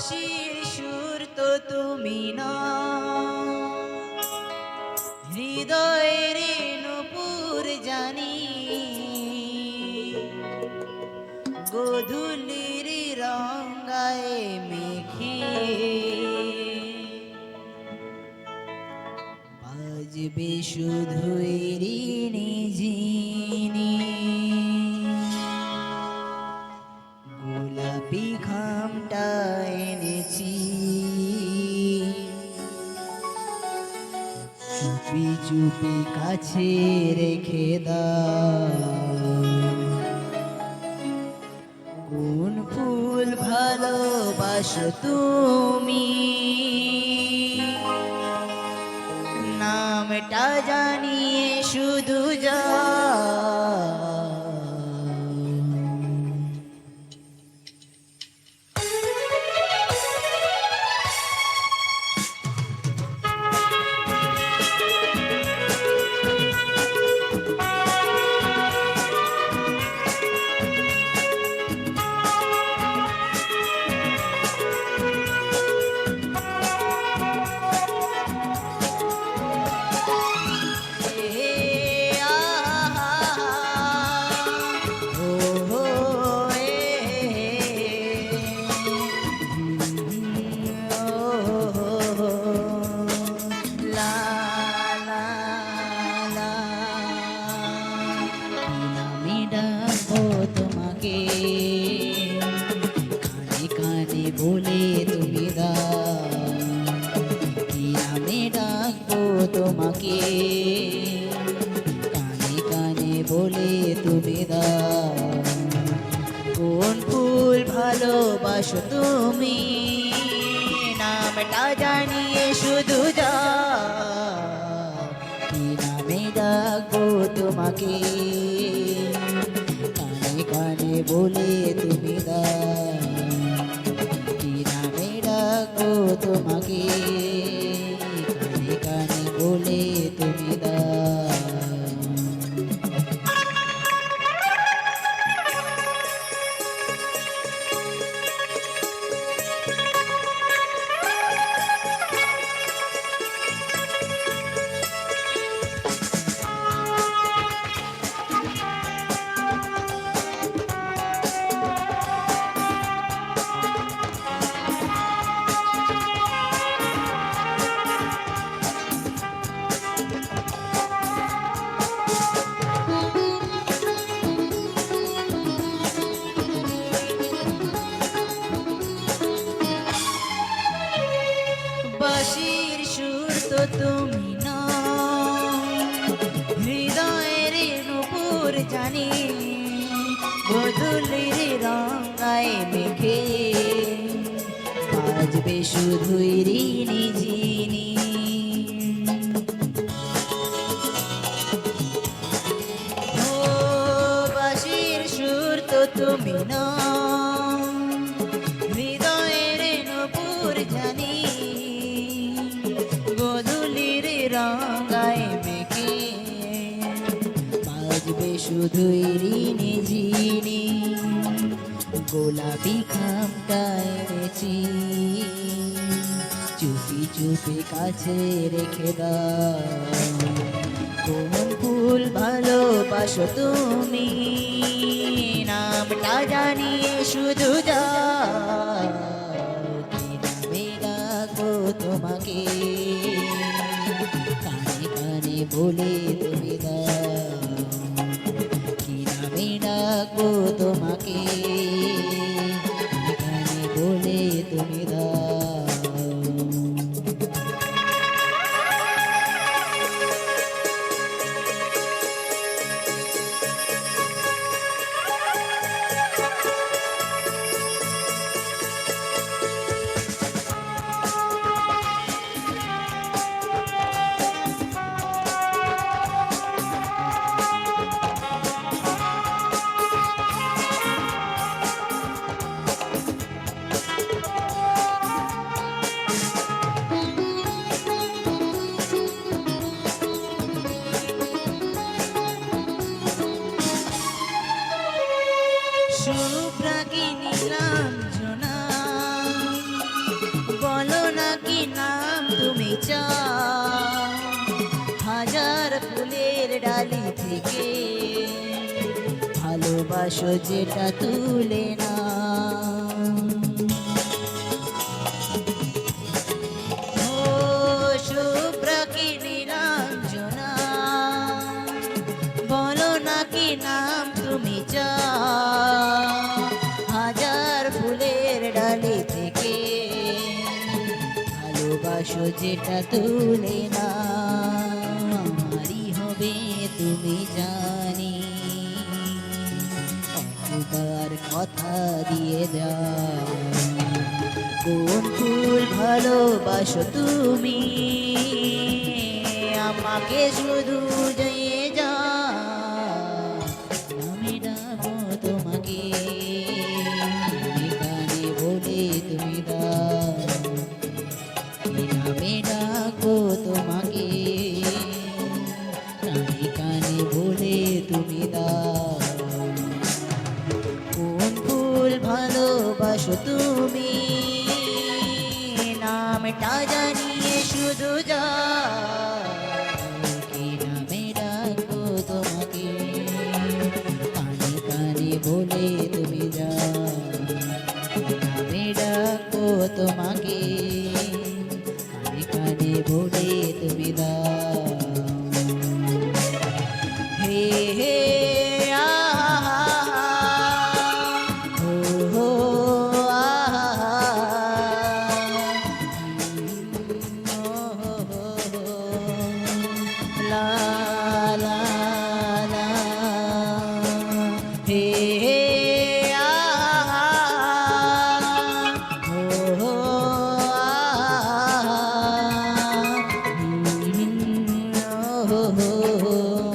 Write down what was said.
বাঁশির সুর তো তুমি না, হৃদয়ের নূপুর জানি, গোধূলির রঙায় মেঘে বাজবে শুধুই ঋণী ঝিনি, গোলাপি খামটা এনেছি, চুপি চুপি কাছে রেখে দাও। কোন ফুল ভালোবাসো তুমি, নামটা জানিয়ে শুধু যাও। তোমাকে কানে কানে বলে তুমি দাও, কি নামে ডাকবো তোমাকে কানে কানে বলে তুমি দাও। কোন ফুল ভালোবাসো তুমি, নামটা জানিয়ে শুধু যাও। কি নামে ডাকবো তোমাকে কানে কানে বলে তুমি দাও। কি নামে ডাকবো তোমাকে কানে কানে বলে তুমি দাও। বাঁশির সুর তো তুমি না, হৃদয়ের নূপুর জানি, গোধূলির রঙায় মেঘে বাজবে শুধুই ঋণী ঝিনি। ও বাঁশির সুর তো তুমি না, হৃদয়ের নূপুর জানি, গোধূলির রঙায় মেঘে বাজবে শুধুই ঋণী ঝিনি, গোলাপি খামটা এনেছি, চুপি চুপি কাছে রেখে দাও। কোন ফুল ভালোবাসো তুমি, নামটা জানিয়ে শুধু যাও। কি নামে ডাকবো তোমাকে কানে কানে বলে তুমি দাও। কি নামে ডাকবো তোমাকে কানে কানে বলে তুমি দাও। থেকে ভালোবাসো যেটা তুলে না ও শুভ্র কি নীলাঞ্জনা বলো না কি নাম তুমি হাজার ফুলের ডালি থেকে ভালোবাসো যেটা তুলে না আমারই হবে তুমি জানি একবার কথা দিয়ে দাও কোন ফুল ভালোবাসো তুমি আমাকে শুধু জয়ে যা আমি ডাকো তোমাকে কানে বলে তুমি দাও আমি ডাকো তোমাকে কানে বলে তুমি দাও কোন ফুল ভালোবাসো তুমি নামটা জানিয়ে শুধু যা কি নামে ডাকো তোমাকে কানে কানে বলে তুমি যা নামে ডাকো তোমাকে কানে কানে বলে তুমি দাও হে হে la la la he he ah ho ho ah ho ho